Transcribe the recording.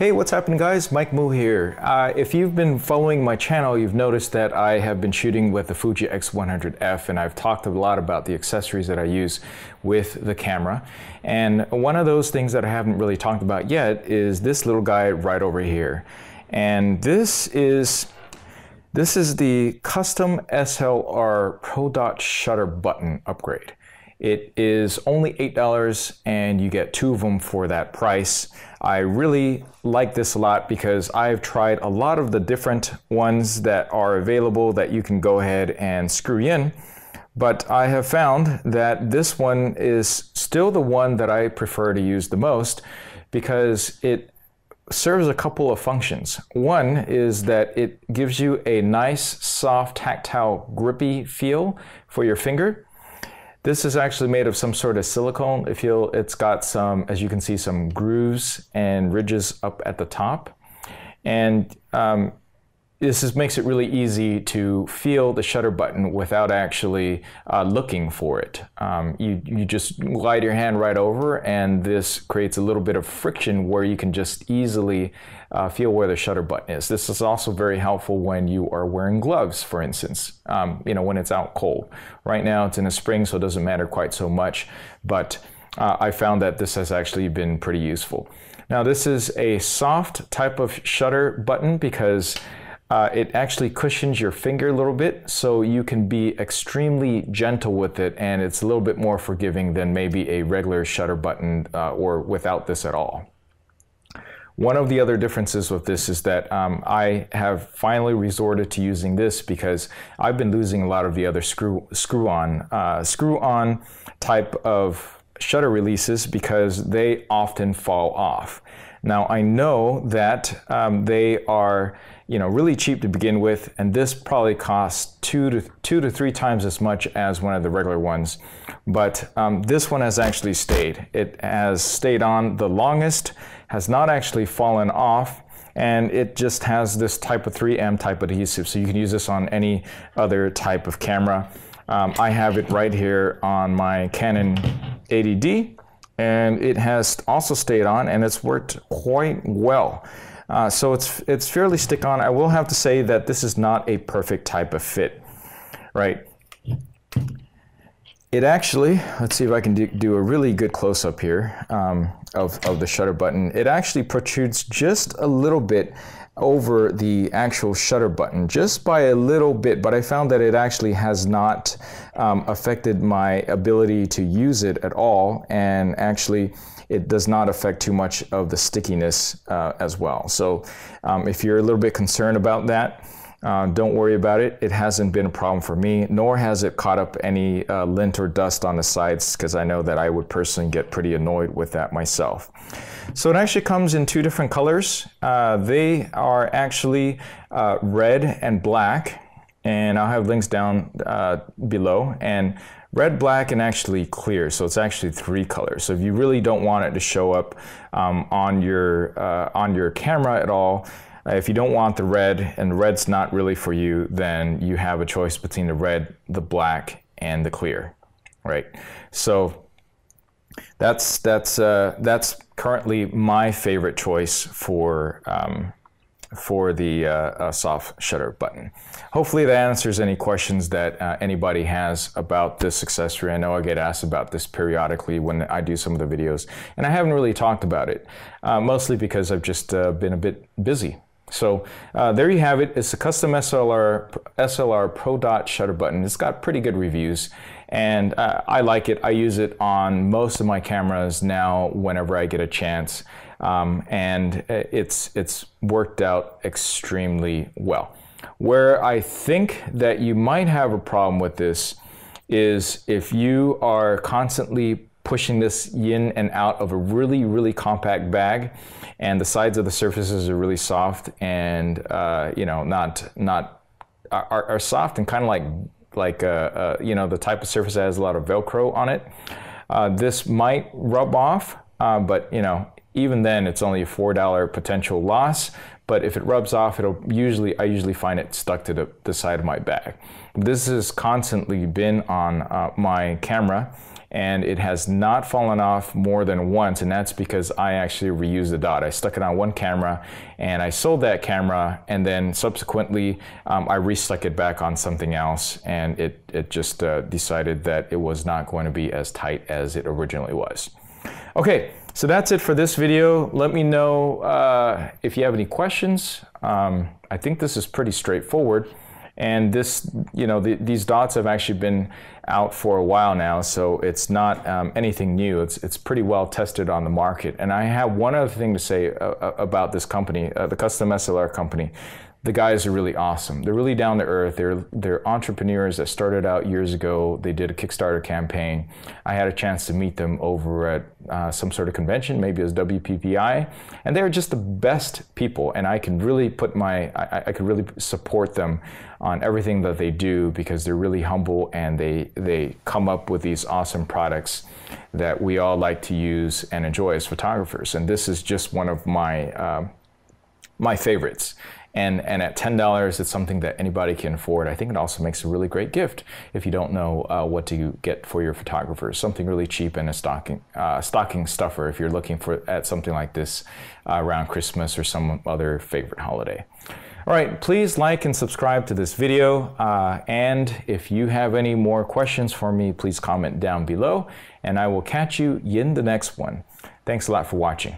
Hey, what's happening guys? Mike Moo here. If you've been following my channel, you've noticed that I have been shooting with the Fuji X100F, and I've talked a lot about the accessories that I use with the camera. And one of those things that I haven't really talked about yet is this little guy right over here. And this is the custom SLR Pro Dot shutter button upgrade. It is only $8 and you get two of them for that price. I really like this a lot because I've tried a lot of the different ones that are available that you can go ahead and screw in, but I have found that this one is still the one that I prefer to use the most because it serves a couple of functions. One is that it gives you a nice, soft, tactile, grippy feel for your finger. This is actually made of some sort of silicone. It's got some, as you can see, some grooves and ridges up at the top. And this makes it really easy to feel the shutter button without actually looking for it. You just glide your hand right over, and this creates a little bit of friction where you can just easily feel where the shutter button is. This is also very helpful when you are wearing gloves, for instance, when it's out cold. Right now it's in the spring, so it doesn't matter quite so much, but I found that this has actually been pretty useful. Now this is a soft type of shutter button because it actually cushions your finger a little bit, so you can be extremely gentle with it, and it's a little bit more forgiving than maybe a regular shutter button or without this at all. One of the other differences with this is that I have finally resorted to using this because I've been losing a lot of the other screw-on type of shutter releases because they often fall off. Now I know that they are really cheap to begin with, and this probably costs two to three times as much as one of the regular ones. But this one has actually stayed. It has stayed on the longest, has not actually fallen off, and it just has this type of 3M type adhesive, so you can use this on any other type of camera. I have it right here on my Canon 80D, and it has also stayed on, and it's worked quite well. So it's fairly stick-on. I will have to say that this is not a perfect type of fit, right? It actually, let's see if I can do a really good close-up here of the shutter button. It actually protrudes just a little bit over the actual shutter button, just by a little bit, but I found that it actually has not affected my ability to use it at all, and actually it does not affect too much of the stickiness as well. So if you're a little bit concerned about that, don't worry about it. It hasn't been a problem for me, nor has it caught up any lint or dust on the sides, because I know that I would personally get pretty annoyed with that myself. So it actually comes in two different colors. They are actually red and black, and I'll have links down below. And red, black, and actually clear, so it's actually three colors. So if you really don't want it to show up on your camera at all, if you don't want the red, and the red's not really for you, then you have a choice between the red, the black, and the clear, right? So that's currently my favorite choice for the soft shutter button. Hopefully that answers any questions that anybody has about this accessory. I know I get asked about this periodically when I do some of the videos, and I haven't really talked about it, mostly because I've just been a bit busy. So there you have it. It's a custom SLR Pro Dot shutter button. It's got pretty good reviews, and I like it. I use it on most of my cameras now whenever I get a chance, and it's worked out extremely well. Where I think that you might have a problem with this is if you are constantly pushing this in and out of a really, really compact bag, and the sides of the surfaces are really soft and are soft and kind of like the type of surface that has a lot of Velcro on it. This might rub off, but even then it's only a $4 potential loss. but if it rubs off, I usually find it stuck to the side of my bag. This has constantly been on my camera, and it has not fallen off more than once, and that's because I actually reused the dot. I stuck it on one camera, and I sold that camera, and then subsequently I restuck it back on something else, and it just decided that it was not going to be as tight as it originally was. Okay, so that's it for this video. Let me know if you have any questions. I think this is pretty straightforward. And this, you know, these dots have actually been out for a while now, so it's not anything new. It's pretty well tested on the market. And I have one other thing to say about this company, the Custom SLR company. The guys are really awesome. They're really down to earth. They're entrepreneurs that started out years ago. They did a Kickstarter campaign. I had a chance to meet them over at some sort of convention, maybe it was WPPI, and they're just the best people. And I can really I could really support them on everything that they do because they're really humble and they come up with these awesome products that we all like to use and enjoy as photographers. And this is just one of my my favorites. And at $10, it's something that anybody can afford. I think it also makes a really great gift if you don't know what to get for your photographers. Something really cheap and a stocking stuffer if you're looking at something like this around Christmas or some other favorite holiday. All right, please like and subscribe to this video. And if you have any more questions for me, please comment down below, and I will catch you in the next one. Thanks a lot for watching.